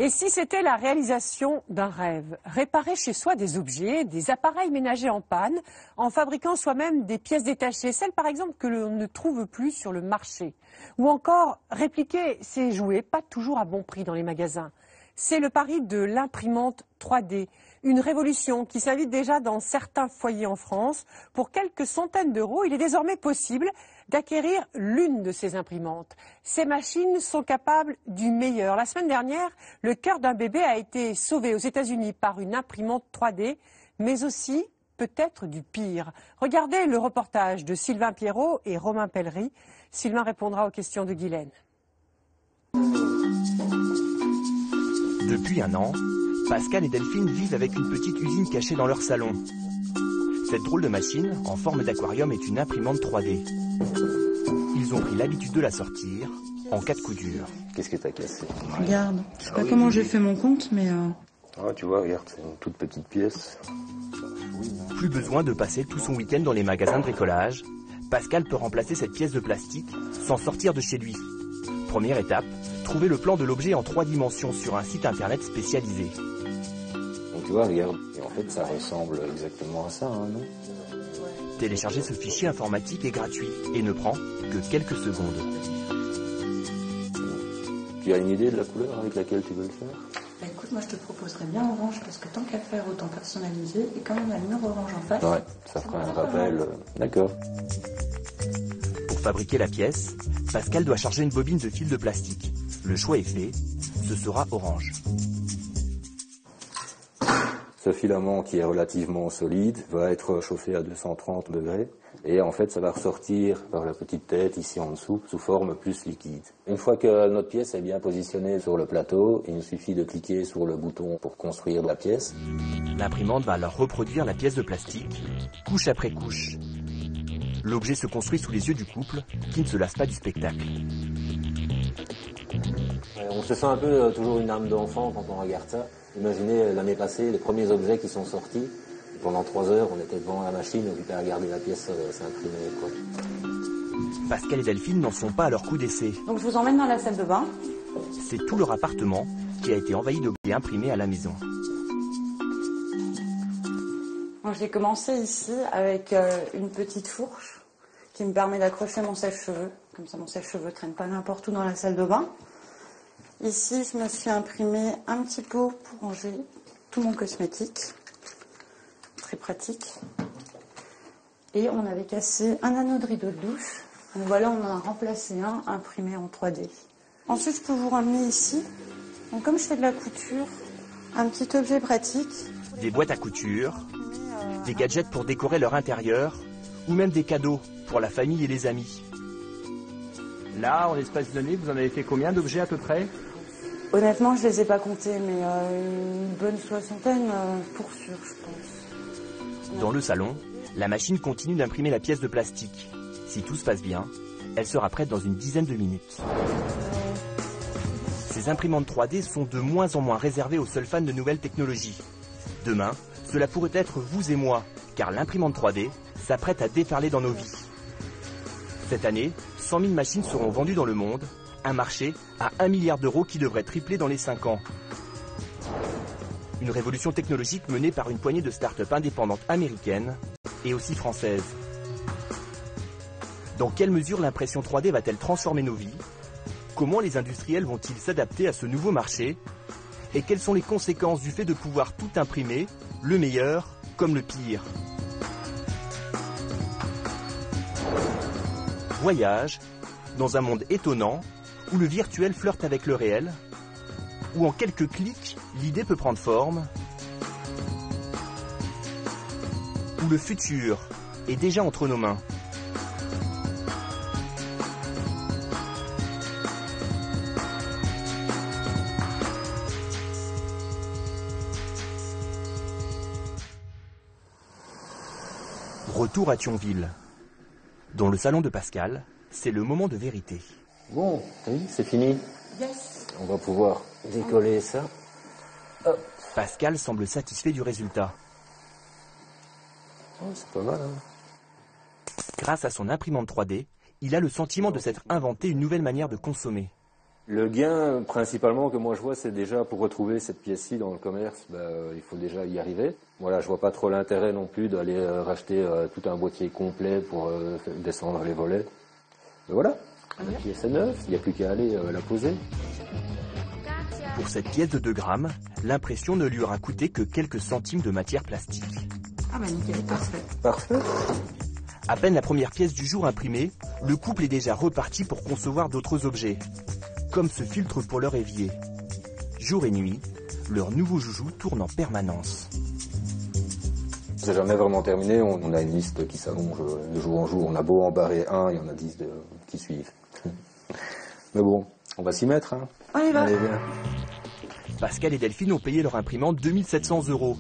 Et si c'était la réalisation d'un rêve, réparer chez soi des objets, des appareils ménagers en panne, en fabriquant soi-même des pièces détachées, celles par exemple que l'on ne trouve plus sur le marché, ou encore répliquer ces jouets, pas toujours à bon prix dans les magasins. C'est le pari de l'imprimante 3D, une révolution qui s'invite déjà dans certains foyers en France. Pour quelques centaines d'euros, il est désormais possible d'acquérir l'une de ces imprimantes. Ces machines sont capables du meilleur. La semaine dernière, le cœur d'un bébé a été sauvé aux États-Unis par une imprimante 3D, mais aussi peut-être du pire. Regardez le reportage de Sylvain Pierrot et Romain Pellery. Sylvain répondra aux questions de Guylaine. Depuis un an, Pascal et Delphine vivent avec une petite usine cachée dans leur salon. Cette drôle de machine, en forme d'aquarium, est une imprimante 3D. Ils ont pris l'habitude de la sortir en cas de coup dur. Qu'est-ce que t'as cassé? Regarde, je sais pas comment j'ai fait mon compte, mais... Ah, tu vois, regarde, c'est une toute petite pièce. Plus besoin de passer tout son week-end dans les magasins de bricolage. Pascal peut remplacer cette pièce de plastique sans sortir de chez lui. Première étape, trouver le plan de l'objet en 3 dimensions sur un site internet spécialisé. Donc tu vois, regarde, et en fait ça ressemble exactement à ça, hein, non? Télécharger ce fichier informatique est gratuit et ne prend que quelques secondes. Tu as une idée de la couleur avec laquelle tu veux le faire? Bah écoute, moi je te proposerais bien orange, parce que tant qu'à faire, autant personnaliser, et quand même la lumière orange en face... Ouais, ça fera un rappel, d'accord. Pour fabriquer la pièce, Pascal doit charger une bobine de fil de plastique. Le choix est fait, ce sera orange. Ce filament qui est relativement solide va être chauffé à 230 degrés et en fait ça va ressortir par la petite tête ici en dessous sous forme plus liquide. Une fois que notre pièce est bien positionnée sur le plateau, il nous suffit de cliquer sur le bouton pour construire la pièce. L'imprimante va alors reproduire la pièce de plastique, couche après couche. L'objet se construit sous les yeux du couple qui ne se lasse pas du spectacle. On se sent un peu toujours une âme d'enfant quand on regarde ça. Imaginez l'année passée, les premiers objets qui sont sortis. Pendant 3 heures, on était devant la machine, occupé à regarder la pièce s'imprimer, quoi. Pascal et Delphine n'en sont pas à leur coup d'essai. Donc je vous emmène dans la salle de bain. C'est tout leur appartement qui a été envahi d'objets imprimés à la maison. J'ai commencé ici avec une petite fourche qui me permet d'accrocher mon sèche-cheveux. Comme ça, mon sèche-cheveux ne traîne pas n'importe où dans la salle de bain. Ici, je me suis imprimé un petit pot pour ranger tout mon cosmétique. Très pratique. Et on avait cassé un anneau de rideau de douche. Donc voilà, on en a remplacé un imprimé en 3D. Ensuite, je peux vous ramener ici. Donc comme je fais de la couture, un petit objet pratique. Des boîtes à couture, des gadgets pour décorer leur intérieur, ou même des cadeaux pour la famille et les amis. Là, en l'espace d'une année, vous en avez fait combien d'objets à peu près? Honnêtement, je ne les ai pas comptés, mais une bonne 60aine pour sûr, je pense. Dans le salon, la machine continue d'imprimer la pièce de plastique. Si tout se passe bien, elle sera prête dans une dizaine de minutes. Ces imprimantes 3D sont de moins en moins réservées aux seuls fans de nouvelles technologies. Demain, cela pourrait être vous et moi, car l'imprimante 3D s'apprête à déferler dans nos vies. Cette année, 100 000 machines seront vendues dans le monde, un marché à 1 milliard d'euros qui devrait tripler dans les 5 ans. Une révolution technologique menée par une poignée de start-up indépendantes américaines et aussi françaises. Dans quelle mesure l'impression 3D va-t-elle transformer nos vies? Comment les industriels vont-ils s'adapter à ce nouveau marché? Et quelles sont les conséquences du fait de pouvoir tout imprimer, le meilleur comme le pire? Voyage dans un monde étonnant où le virtuel flirte avec le réel, où en quelques clics, l'idée peut prendre forme, où le futur est déjà entre nos mains. Retour à Thionville. Dans le salon de Pascal, c'est le moment de vérité. Bon, t'as vu, c'est fini. Yes. On va pouvoir décoller ça. Hop. Pascal semble satisfait du résultat. Oh, c'est pas mal, hein. Grâce à son imprimante 3D, il a le sentiment de s'être inventé une nouvelle manière de consommer. Le gain, principalement, que moi je vois, c'est déjà pour retrouver cette pièce-ci dans le commerce, il faut déjà y arriver. Voilà, je vois pas trop l'intérêt non plus d'aller racheter tout un boîtier complet pour descendre les volets. Mais voilà, la pièce est neuve, il n'y a plus qu'à aller la poser. Pour cette pièce de 2 grammes, l'impression ne lui aura coûté que quelques centimes de matière plastique. Ah bah nickel, parfait. Parfait. À peine la première pièce du jour imprimée, le couple est déjà reparti pour concevoir d'autres objets, comme ce filtre pour leur évier. Jour et nuit, leur nouveau joujou tourne en permanence. C'est jamais vraiment terminé, on a une liste qui s'allonge de jour en jour. On a beau en barrer un, il y en a 10 qui suivent. Mais bon, on va s'y mettre. Hein. On y va. Allez, bien. Pascal et Delphine ont payé leur imprimante 2 700 €.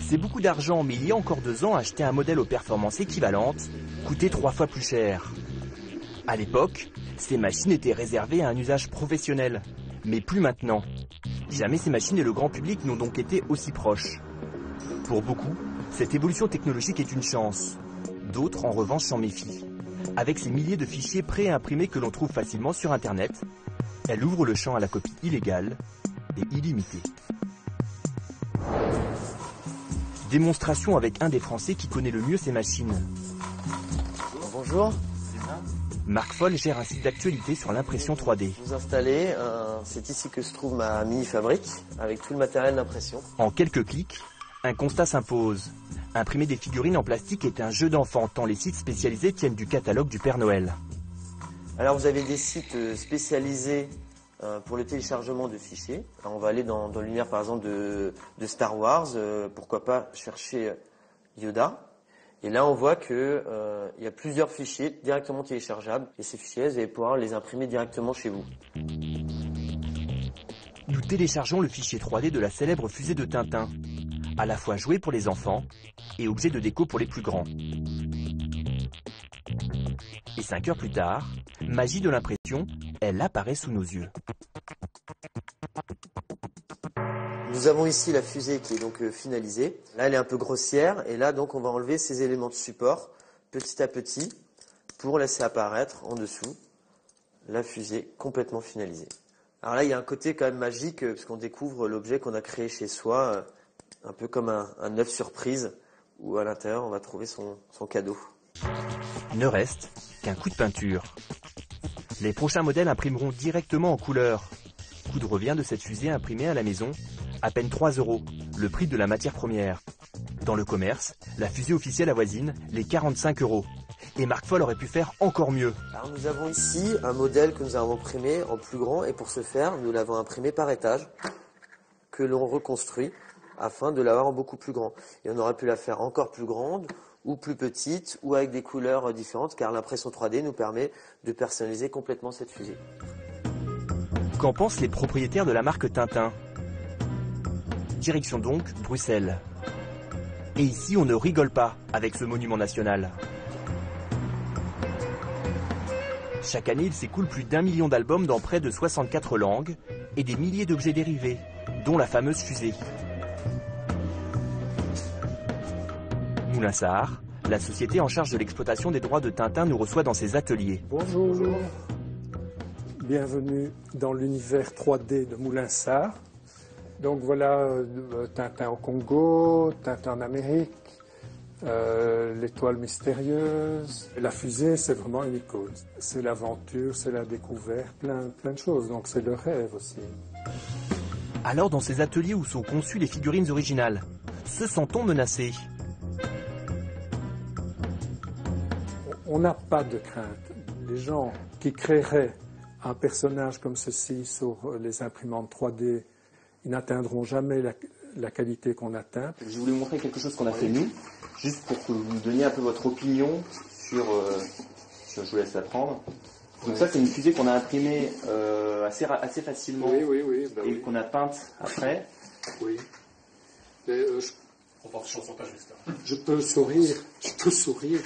C'est beaucoup d'argent, mais il y a encore 2 ans, acheter un modèle aux performances équivalentes coûtait 3 fois plus cher. À l'époque, ces machines étaient réservées à un usage professionnel, mais plus maintenant. Jamais ces machines et le grand public n'ont donc été aussi proches. Pour beaucoup, cette évolution technologique est une chance. D'autres, en revanche, s'en méfient. Avec ces milliers de fichiers prêts à imprimer que l'on trouve facilement sur Internet, elle ouvre le champ à la copie illégale et illimitée. Démonstration avec un des Français qui connaît le mieux ces machines. Bonjour. Marc Foll gère un site d'actualité sur l'impression 3D. Vous installez, c'est ici que se trouve ma mini-fabrique avec tout le matériel d'impression. En quelques clics, un constat s'impose. Imprimer des figurines en plastique est un jeu d'enfant, tant les sites spécialisés tiennent du catalogue du Père Noël. Alors vous avez des sites spécialisés pour le téléchargement de fichiers. Alors, on va aller dans l'univers par exemple de Star Wars, pourquoi pas chercher Yoda. Et là on voit que il y a plusieurs fichiers directement téléchargeables et ces fichiers, vous allez pouvoir les imprimer directement chez vous. Nous téléchargeons le fichier 3D de la célèbre fusée de Tintin, à la fois jouet pour les enfants et objet de déco pour les plus grands. Et 5 heures plus tard, magie de l'impression, elle apparaît sous nos yeux. Nous avons ici la fusée qui est donc finalisée. Là elle est un peu grossière et là donc on va enlever ces éléments de support petit à petit pour laisser apparaître en dessous la fusée complètement finalisée. Alors là il y a un côté quand même magique puisqu'on découvre l'objet qu'on a créé chez soi, un peu comme un œuf surprise où à l'intérieur on va trouver son cadeau. Ne reste qu'un coup de peinture. Les prochains modèles imprimeront directement en couleur. Coût de revient de cette fusée imprimée à la maison, à peine 3 €, le prix de la matière première. Dans le commerce, la fusée officielle avoisine les 45 €. Et Marc Foll aurait pu faire encore mieux. Alors nous avons ici un modèle que nous avons imprimé en plus grand et pour ce faire, nous l'avons imprimé par étage que l'on reconstruit afin de l'avoir en beaucoup plus grand. Et on aurait pu la faire encore plus grande ou plus petite ou avec des couleurs différentes car l'impression 3D nous permet de personnaliser complètement cette fusée. Qu'en pensent les propriétaires de la marque Tintin? Direction donc Bruxelles. Et ici, on ne rigole pas avec ce monument national. Chaque année, il s'écoule plus d'1 million d'albums dans près de 64 langues et des milliers d'objets dérivés, dont la fameuse fusée. Moulinsart, la société en charge de l'exploitation des droits de Tintin, nous reçoit dans ses ateliers. Bonjour. Bienvenue dans l'univers 3D de Moulinsart. Donc voilà Tintin au Congo, Tintin en Amérique, l'étoile mystérieuse. La fusée, c'est vraiment une icône. C'est l'aventure, c'est la découverte, plein de choses. Donc c'est le rêve aussi. Alors dans ces ateliers où sont conçues les figurines originales, se sent-on menacé? On n'a pas de crainte. Les gens qui créeraient un personnage comme ceci sur les imprimantes 3D, ils n'atteindront jamais la qualité qu'on atteint. Je voulais vous montrer quelque chose qu'on a fait nous, juste pour que vous nous donniez un peu votre opinion sur je vous laisse la prendre. Donc ça c'est une fusée qu'on a imprimée assez facilement et qu'on a peinte après. Oui. Je peux sourire.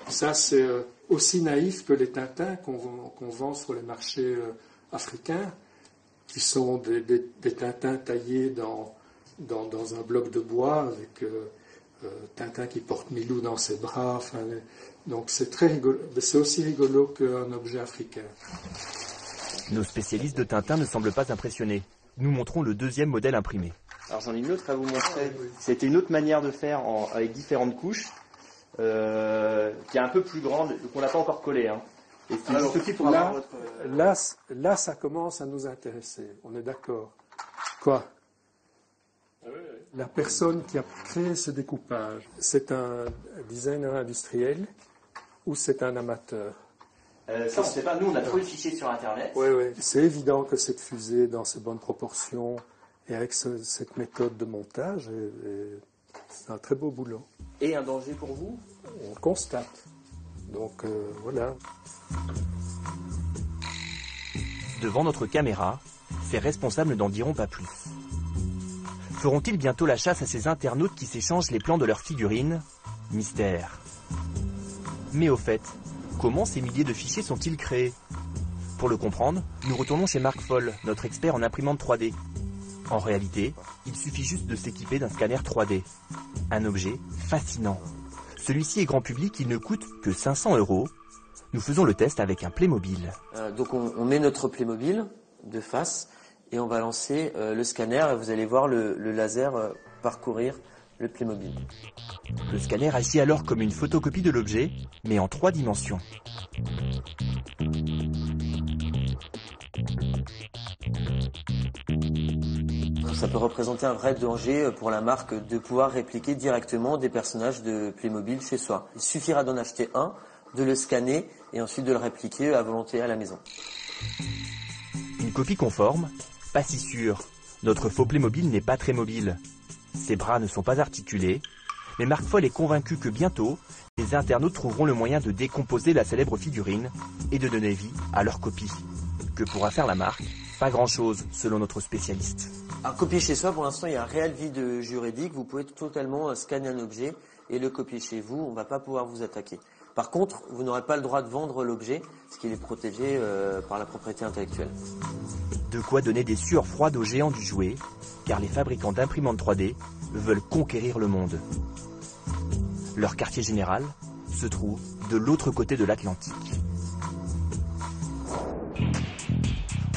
Ça c'est aussi naïf que les Tintins qu'on vend sur les marchés africains, qui sont des Tintins taillés dans un bloc de bois avec Tintin qui porte Milou dans ses bras. Donc c'est très rigolo. C'est aussi rigolo qu'un objet africain. Nos spécialistes de Tintin ne semblent pas impressionnés. Nous montrons le deuxième modèle imprimé. Alors j'en ai une autre à vous montrer. C'était une autre manière de faire avec différentes couches, qui est un peu plus grande, donc on l'a pas encore collée. Hein. Et c'est juste aussi pour avoir votre... Là, ça commence à nous intéresser. On est d'accord. Quoi? La personne qui a créé ce découpage, c'est un designer industriel ou c'est un amateur? Ça, on ne sait pas. Nous, on a trouvé le fichier sur Internet. Oui. C'est évident que cette fusée, dans ses bonnes proportions et avec cette méthode de montage, c'est un très beau boulot. Et un danger pour vous? On constate. Donc, voilà. Devant notre caméra, ces responsables n'en diront pas plus. Feront-ils bientôt la chasse à ces internautes qui s'échangent les plans de leurs figurines? Mystère. Mais au fait, comment ces milliers de fichiers sont-ils créés? Pour le comprendre, nous retournons chez Marc Foll, notre expert en imprimante 3D. En réalité, il suffit juste de s'équiper d'un scanner 3D. Un objet fascinant. Celui-ci est grand public, il ne coûte que 500 €. Nous faisons le test avec un Playmobil. Donc on met notre Playmobil de face et on va lancer le scanner et vous allez voir le laser parcourir le Playmobil. Le scanner agit alors comme une photocopie de l'objet, mais en 3 dimensions. Ça peut représenter un vrai danger pour la marque de pouvoir répliquer directement des personnages de Playmobil chez soi. Il suffira d'en acheter un, de le scanner et ensuite de le répliquer à volonté à la maison. Une copie conforme? Pas si sûr. Notre faux Playmobil n'est pas très mobile. Ses bras ne sont pas articulés, mais Marc Foll est convaincu que bientôt, les internautes trouveront le moyen de décomposer la célèbre figurine et de donner vie à leur copie. Que pourra faire la marque? Pas grand-chose, selon notre spécialiste. À copier chez soi, pour l'instant, il y a un réel vide juridique. Vous pouvez totalement scanner un objet et le copier chez vous. On ne va pas pouvoir vous attaquer. Par contre, vous n'aurez pas le droit de vendre l'objet, parce qu'il est protégé par la propriété intellectuelle. De quoi donner des sueurs froides aux géants du jouet, car les fabricants d'imprimantes 3D veulent conquérir le monde. Leur quartier général se trouve de l'autre côté de l'Atlantique.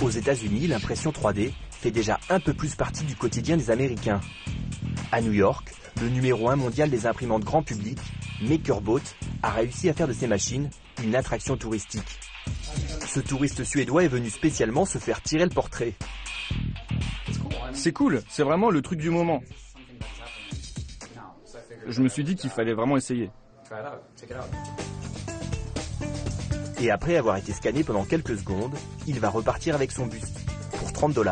Aux États-Unis, l'impression 3D fait déjà un peu plus partie du quotidien des Américains. À New York, le numéro 1 mondial des imprimantes grand public, MakerBot, a réussi à faire de ces machines une attraction touristique. Ce touriste suédois est venu spécialement se faire tirer le portrait. C'est cool, c'est vraiment le truc du moment. Je me suis dit qu'il fallait vraiment essayer. Et après avoir été scanné pendant quelques secondes, il va repartir avec son buste, pour 30 $.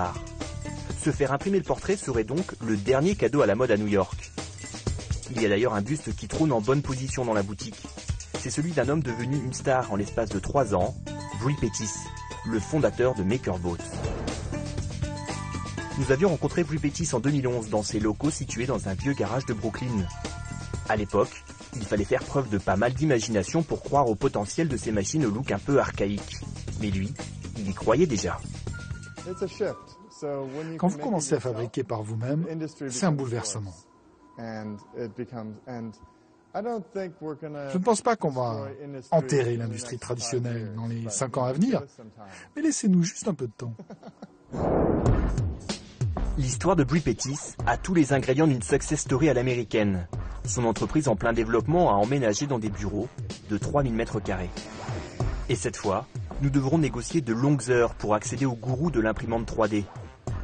Se faire imprimer le portrait serait donc le dernier cadeau à la mode à New York. Il y a d'ailleurs un buste qui trône en bonne position dans la boutique. C'est celui d'un homme devenu une star en l'espace de 3 ans, Bruy Pettis, le fondateur de MakerBot. Nous avions rencontré Bruy Pettis en 2011 dans ses locaux situés dans un vieux garage de Brooklyn. À l'époque, il fallait faire preuve de pas mal d'imagination pour croire au potentiel de ces machines au look un peu archaïque. Mais lui, il y croyait déjà. Quand vous commencez à fabriquer par vous-même, c'est un bouleversement. Je ne pense pas qu'on va enterrer l'industrie traditionnelle dans les 5 ans à venir, mais laissez-nous juste un peu de temps. L'histoire de Bruy Pettis a tous les ingrédients d'une success story à l'américaine. Son entreprise en plein développement a emménagé dans des bureaux de 3000 m². Et cette fois, nous devrons négocier de longues heures pour accéder au gourou de l'imprimante 3D.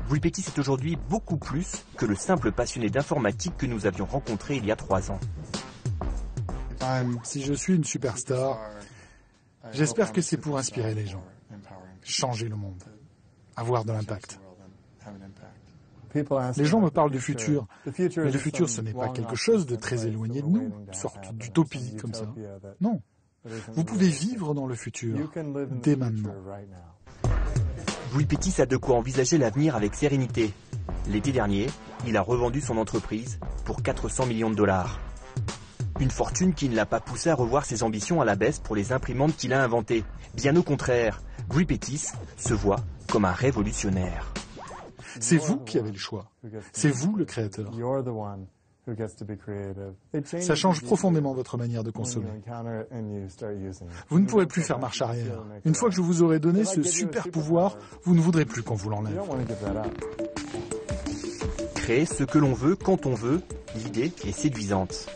Bruy Pettis est aujourd'hui beaucoup plus que le simple passionné d'informatique que nous avions rencontré il y a 3 ans. Si je suis une superstar, j'espère que c'est pour inspirer les gens, changer le monde, avoir de l'impact. Les gens me parlent du futur, mais le futur, ce n'est pas quelque chose de très éloigné de nous, une sorte d'utopie comme ça. Non, vous pouvez vivre dans le futur, dès maintenant. Bruy Pettis a de quoi envisager l'avenir avec sérénité. L'été dernier, il a revendu son entreprise pour 400 millions $. Une fortune qui ne l'a pas poussé à revoir ses ambitions à la baisse pour les imprimantes qu'il a inventées. Bien au contraire, Bruy Pettis se voit comme un révolutionnaire. C'est vous qui avez le choix. C'est vous le créateur. Ça change profondément votre manière de consommer. Vous ne pourrez plus faire marche arrière. Une fois que je vous aurai donné ce super pouvoir, vous ne voudrez plus qu'on vous l'enlève. Créer ce que l'on veut quand on veut, l'idée est séduisante.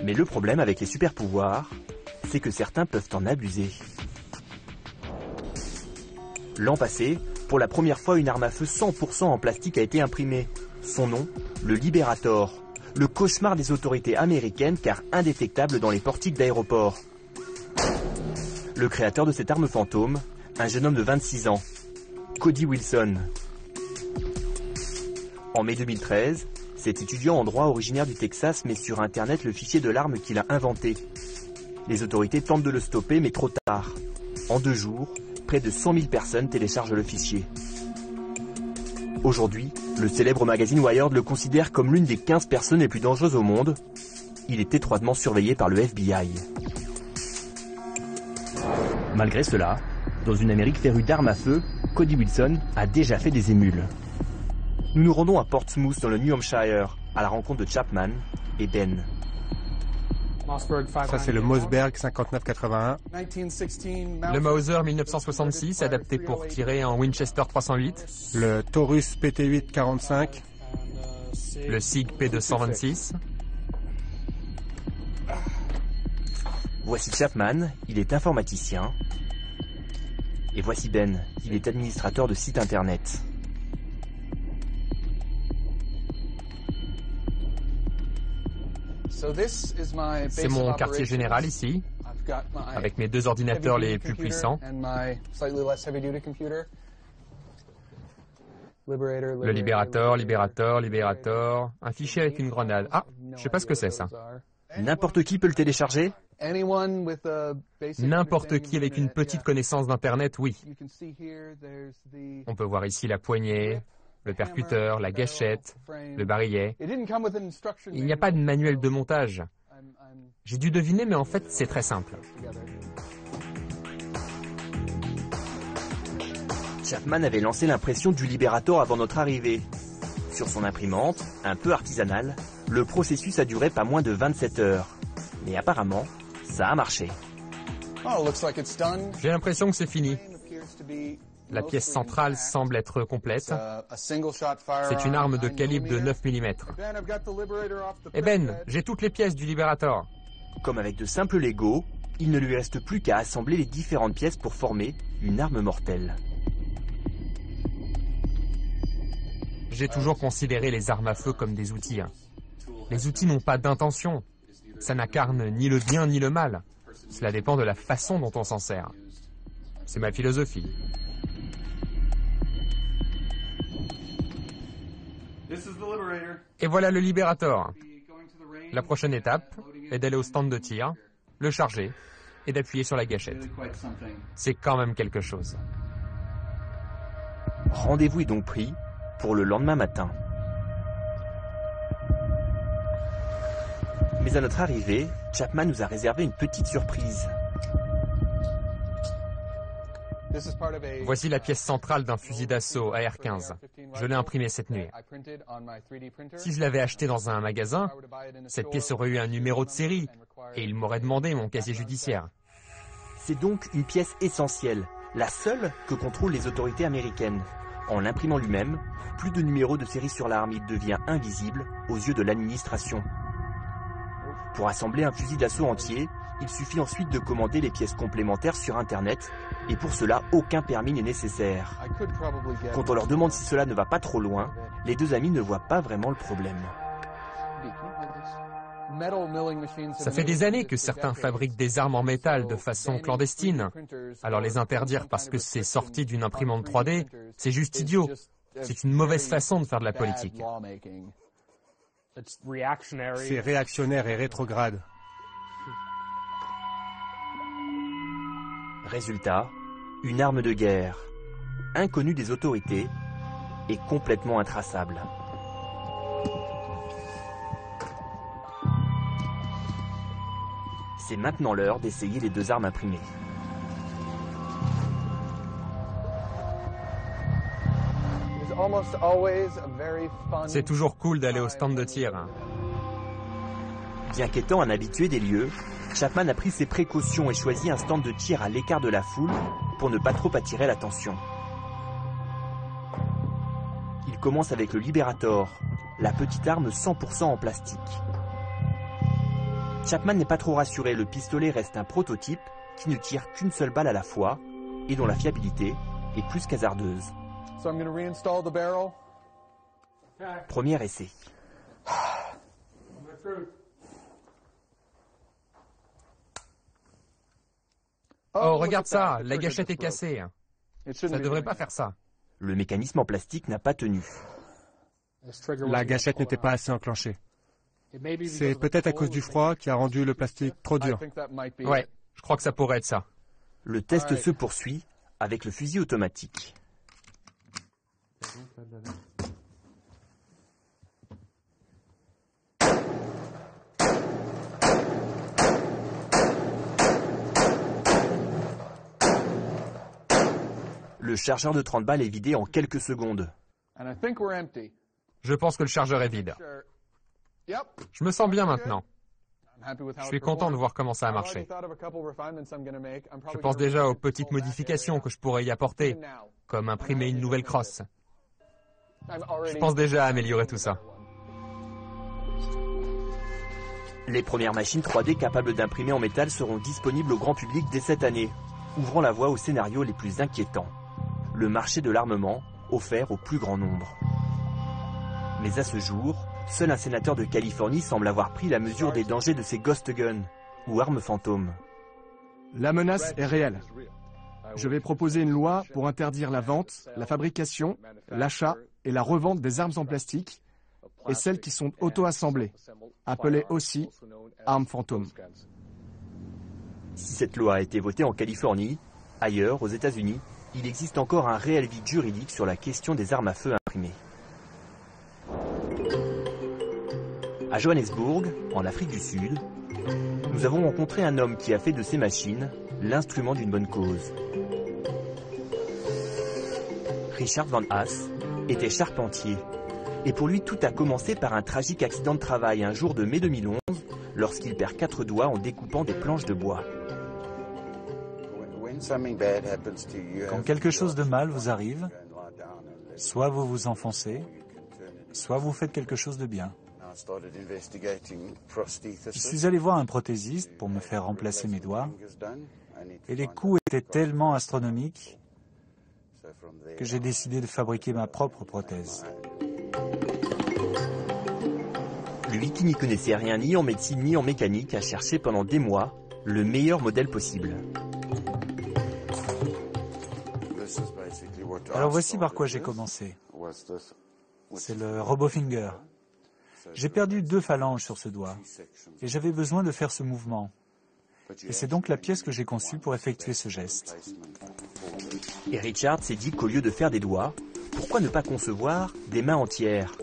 Mais le problème avec les super pouvoirs, c'est que certains peuvent en abuser. L'an passé, pour la première fois, une arme à feu 100% en plastique a été imprimée. Son nom, le Liberator. Le cauchemar des autorités américaines car indétectable dans les portiques d'aéroports. Le créateur de cette arme fantôme, un jeune homme de 26 ans, Cody Wilson. En mai 2013, cet étudiant en droit originaire du Texas met sur Internet le fichier de l'arme qu'il a inventé. Les autorités tentent de le stopper, mais trop tard. En 2 jours, près de 100 000 personnes téléchargent le fichier. Aujourd'hui, le célèbre magazine Wired le considère comme l'une des 15 personnes les plus dangereuses au monde. Il est étroitement surveillé par le FBI. Malgré cela, dans une Amérique férue d'armes à feu, Cody Wilson a déjà fait des émules. Nous nous rendons à Portsmouth dans le New Hampshire, à la rencontre de Chapman et Ben. Ça, c'est le Mossberg 5981. Le Mauser 1966, adapté pour tirer en Winchester 308. Le Taurus PT8 45. Le SIG P226. Voici Chapman, il est informaticien. Et voici Ben, il est administrateur de site internet. C'est mon quartier général ici, avec mes 2 ordinateurs les plus puissants. Le Liberator, un fichier avec une grenade. Ah, je sais pas ce que c'est ça. N'importe qui peut le télécharger ? N'importe qui avec une petite connaissance d'Internet, oui. On peut voir ici la poignée, le percuteur, la gâchette, le barillet. Il n'y a pas de manuel de montage. J'ai dû deviner, mais en fait, c'est très simple. Chapman avait lancé l'impression du Liberator avant notre arrivée. Sur son imprimante, un peu artisanale, le processus a duré pas moins de 27 heures. Mais apparemment, ça a marché. J'ai l'impression que c'est fini. La pièce centrale semble être complète. C'est une arme de calibre de 9 mm. Et Ben, j'ai toutes les pièces du Liberator. Comme avec de simples Lego, il ne lui reste plus qu'à assembler les différentes pièces pour former une arme mortelle. J'ai toujours considéré les armes à feu comme des outils. Les outils n'ont pas d'intention. Ça n'incarne ni le bien ni le mal. Cela dépend de la façon dont on s'en sert. C'est ma philosophie. Et voilà le Liberator. La prochaine étape est d'aller au stand de tir, le charger et d'appuyer sur la gâchette. C'est quand même quelque chose. Rendez-vous est donc pris pour le lendemain matin. Mais à notre arrivée, Chapman nous a réservé une petite surprise. Voici la pièce centrale d'un fusil d'assaut AR-15. Je l'ai imprimé cette nuit. Si je l'avais acheté dans un magasin, cette pièce aurait eu un numéro de série et il m'aurait demandé mon casier judiciaire. C'est donc une pièce essentielle, la seule que contrôlent les autorités américaines. En l'imprimant lui-même, plus de numéro de série sur l'arme, il devient invisible aux yeux de l'administration. Pour assembler un fusil d'assaut entier, il suffit ensuite de commander les pièces complémentaires sur Internet, et pour cela, aucun permis n'est nécessaire. Quand on leur demande si cela ne va pas trop loin, les 2 amis ne voient pas vraiment le problème. Ça fait des années que certains fabriquent des armes en métal de façon clandestine. Alors les interdire parce que c'est sorti d'une imprimante 3D, c'est juste idiot. C'est une mauvaise façon de faire de la politique. C'est réactionnaire et rétrograde. Résultat, une arme de guerre, inconnue des autorités et complètement intraçable. C'est maintenant l'heure d'essayer les 2 armes imprimées. C'est toujours cool d'aller au stand de tir. Bien qu'étant un habitué des lieux, Chapman a pris ses précautions et choisi un stand de tir à l'écart de la foule pour ne pas trop attirer l'attention. Il commence avec le Liberator, la petite arme 100% en plastique. Chapman n'est pas trop rassuré, le pistolet reste un prototype qui ne tire qu'une seule balle à la fois et dont la fiabilité est plus qu'hasardeuse. Premier essai. Oh, regarde ça, la gâchette est cassée. Ça ne devrait pas faire ça. Le mécanisme en plastique n'a pas tenu. La gâchette n'était pas assez enclenchée. C'est peut-être à cause du froid qui a rendu le plastique trop dur. Ouais, je crois que ça pourrait être ça. Le test se poursuit avec le fusil automatique. Le chargeur de 30 balles est vidé en quelques secondes. Je pense que le chargeur est vide. Je me sens bien maintenant. Je suis content de voir comment ça a marché. Je pense déjà aux petites modifications que je pourrais y apporter, comme imprimer une nouvelle crosse. Je pense déjà à améliorer tout ça. Les premières machines 3D capables d'imprimer en métal seront disponibles au grand public dès cette année, ouvrant la voie aux scénarios les plus inquiétants. Le marché de l'armement offert au plus grand nombre. Mais à ce jour, seul un sénateur de Californie semble avoir pris la mesure des dangers de ces ghost guns, ou armes fantômes. La menace est réelle. Je vais proposer une loi pour interdire la vente, la fabrication, l'achat et la revente des armes en plastique et celles qui sont auto-assemblées, appelées aussi armes fantômes. Si cette loi a été votée en Californie, ailleurs, aux États-Unis, il existe encore un réel vide juridique sur la question des armes à feu imprimées. À Johannesburg, en Afrique du Sud, nous avons rencontré un homme qui a fait de ces machines l'instrument d'une bonne cause. Richard Van Haas était charpentier. Et pour lui, tout a commencé par un tragique accident de travail un jour de mai 2011, lorsqu'il perd 4 doigts en découpant des planches de bois. Quand quelque chose de mal vous arrive, soit vous vous enfoncez, soit vous faites quelque chose de bien. Je suis allé voir un prothésiste pour me faire remplacer mes doigts, et les coûts étaient tellement astronomiques que j'ai décidé de fabriquer ma propre prothèse. Lui qui n'y connaissait rien ni en médecine ni en mécanique a cherché pendant des mois le meilleur modèle possible. Alors voici par quoi j'ai commencé. C'est le RoboFinger. J'ai perdu 2 phalanges sur ce doigt et j'avais besoin de faire ce mouvement. Et c'est donc la pièce que j'ai conçue pour effectuer ce geste. Et Richard s'est dit qu'au lieu de faire des doigts, pourquoi ne pas concevoir des mains entières?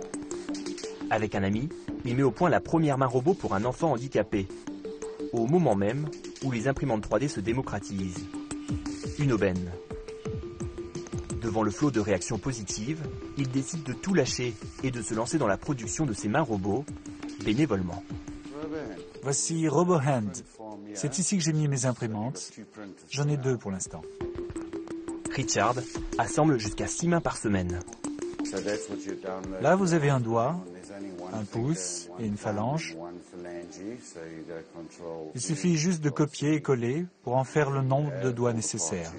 Avec un ami, il met au point la première main robot pour un enfant handicapé, au moment même où les imprimantes 3D se démocratisent. Une aubaine. Devant le flot de réactions positives, il décide de tout lâcher et de se lancer dans la production de ses mains robots, bénévolement. Voici RoboHand. C'est ici que j'ai mis mes imprimantes. J'en ai 2 pour l'instant. Richard assemble jusqu'à 6 mains par semaine. Là, vous avez un doigt, un pouce et une phalange. Il suffit juste de copier et coller pour en faire le nombre de doigts nécessaires.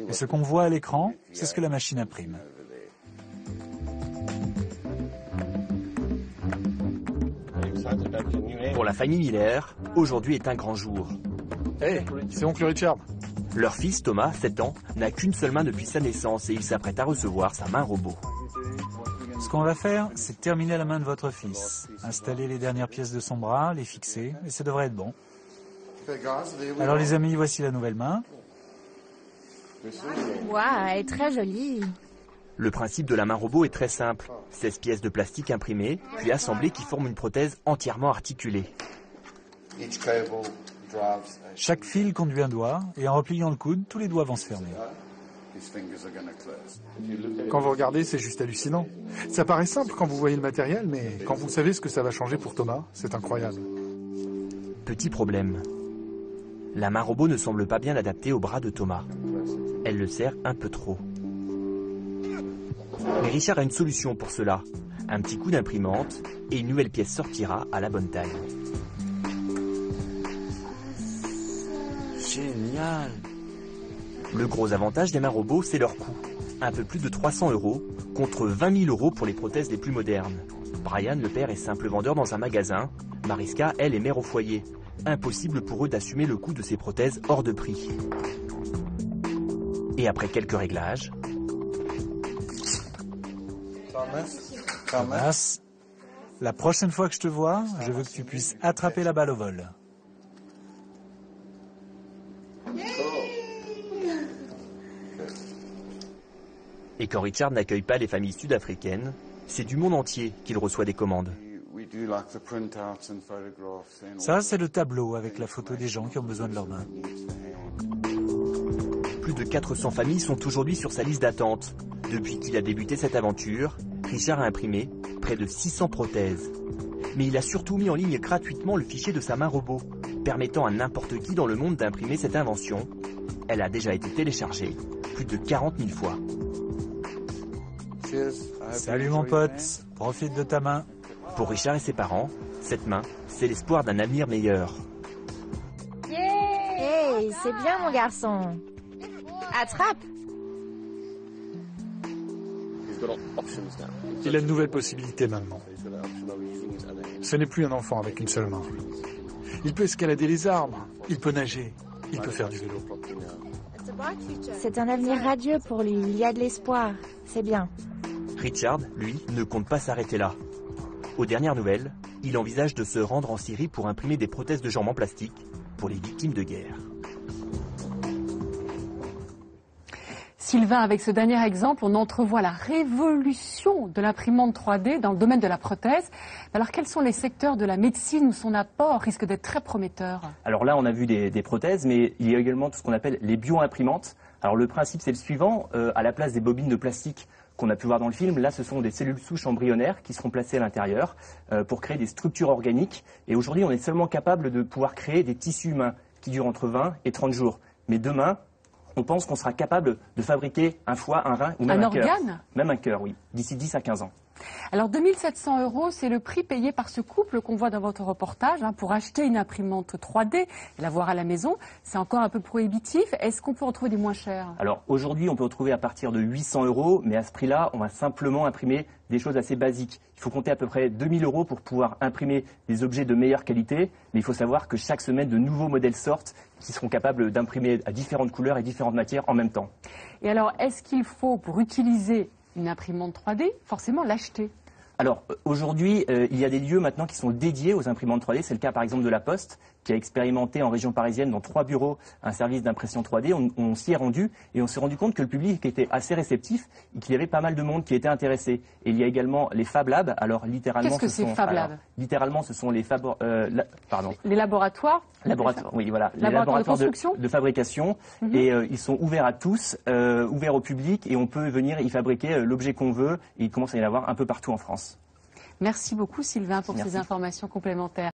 Et ce qu'on voit à l'écran, c'est ce que la machine imprime. Pour la famille Miller, aujourd'hui est un grand jour. Hey, c'est oncle Richard. Leur fils, Thomas, 7 ans, n'a qu'une seule main depuis sa naissance et il s'apprête à recevoir sa main robot. Ce qu'on va faire, c'est terminer la main de votre fils, installer les dernières pièces de son bras, les fixer, et ça devrait être bon. Alors les amis, voici la nouvelle main. Waouh, elle est très jolie. Le principe de la main robot est très simple. 16 pièces de plastique imprimées, puis assemblées qui forment une prothèse entièrement articulée. Chaque fil conduit un doigt, et en repliant le coude, tous les doigts vont se fermer. Quand vous regardez, c'est juste hallucinant. Ça paraît simple quand vous voyez le matériel, mais quand vous savez ce que ça va changer pour Thomas, c'est incroyable. Petit problème. La main robot ne semble pas bien adaptée au bras de Thomas. Elle le serre un peu trop. Mais Richard a une solution pour cela. Un petit coup d'imprimante et une nouvelle pièce sortira à la bonne taille. Génial! Le gros avantage des mains robots, c'est leur coût. Un peu plus de 300 € contre 20 000 € pour les prothèses les plus modernes. Brian, le père, est simple vendeur dans un magasin. Mariska, elle, est mère au foyer. Impossible pour eux d'assumer le coût de ces prothèses hors de prix. Et après quelques réglages... Thomas, la prochaine fois que je te vois, je veux que tu puisses attraper la balle au vol. Et quand Richard n'accueille pas les familles sud-africaines, c'est du monde entier qu'il reçoit des commandes. Ça, c'est le tableau avec la photo des gens qui ont besoin de leurs mains. Plus de 400 familles sont aujourd'hui sur sa liste d'attente. Depuis qu'il a débuté cette aventure, Richard a imprimé près de 600 prothèses. Mais il a surtout mis en ligne gratuitement le fichier de sa main robot, permettant à n'importe qui dans le monde d'imprimer cette invention. Elle a déjà été téléchargée plus de 40 000 fois. Salut mon pote, profite de ta main. Pour Richard et ses parents, cette main, c'est l'espoir d'un avenir meilleur. Hey, c'est bien mon garçon. Attrape. Il a de nouvelles possibilités maintenant. Ce n'est plus un enfant avec une seule main. Il peut escalader les arbres, il peut nager, il peut faire du vélo. C'est un avenir radieux pour lui, il y a de l'espoir. C'est bien. Richard, lui, ne compte pas s'arrêter là. Aux dernières nouvelles, il envisage de se rendre en Syrie pour imprimer des prothèses de jambes en plastique pour les victimes de guerre. Sylvain, avec ce dernier exemple, on entrevoit la révolution de l'imprimante 3D dans le domaine de la prothèse. Alors, quels sont les secteurs de la médecine où son apport risque d'être très prometteur? Alors là, on a vu des prothèses, mais il y a également tout ce qu'on appelle les bio-imprimantes. Alors le principe, c'est le suivant. À la place des bobines de plastique qu'on a pu voir dans le film, là, ce sont des cellules souches embryonnaires qui seront placées à l'intérieur pour créer des structures organiques. Et aujourd'hui, on est seulement capable de pouvoir créer des tissus humains qui durent entre 20 et 30 jours. Mais demain, on pense qu'on sera capable de fabriquer un foie, un rein ou même un cœur. Un organe ? Même un cœur, oui, d'ici 10 à 15 ans. Alors 2 700 €, c'est le prix payé par ce couple qu'on voit dans votre reportage pour acheter une imprimante 3D et la voir à la maison. C'est encore un peu prohibitif. Est-ce qu'on peut en trouver des moins chers? Alors aujourd'hui, on peut en trouver à partir de 800 €, mais à ce prix-là, on va simplement imprimer des choses assez basiques. Il faut compter à peu près 2 000 € pour pouvoir imprimer des objets de meilleure qualité, mais il faut savoir que chaque semaine, de nouveaux modèles sortent qui seront capables d'imprimer à différentes couleurs et différentes matières en même temps. Et alors, est-ce qu'il faut, pour utiliser une imprimante 3D, forcément l'acheter? Alors aujourd'hui, il y a des lieux maintenant qui sont dédiés aux imprimantes 3D. C'est le cas par exemple de La Poste, qui a expérimenté en région parisienne dans 3 bureaux un service d'impression 3D. On s'y est rendu et on s'est rendu compte que le public était assez réceptif et qu'il y avait pas mal de monde qui était intéressé. Et il y a également les Fab Labs. Alors littéralement, qu'est-ce que c'est Fab Labs? Littéralement, ce sont les les laboratoires. Oui, voilà, les laboratoires de fabrication. Et ils sont ouverts à tous, ouverts au public, et on peut venir y fabriquer l'objet qu'on veut. Et il commence à y en avoir un peu partout en France. Merci beaucoup Sylvain pour ces informations complémentaires.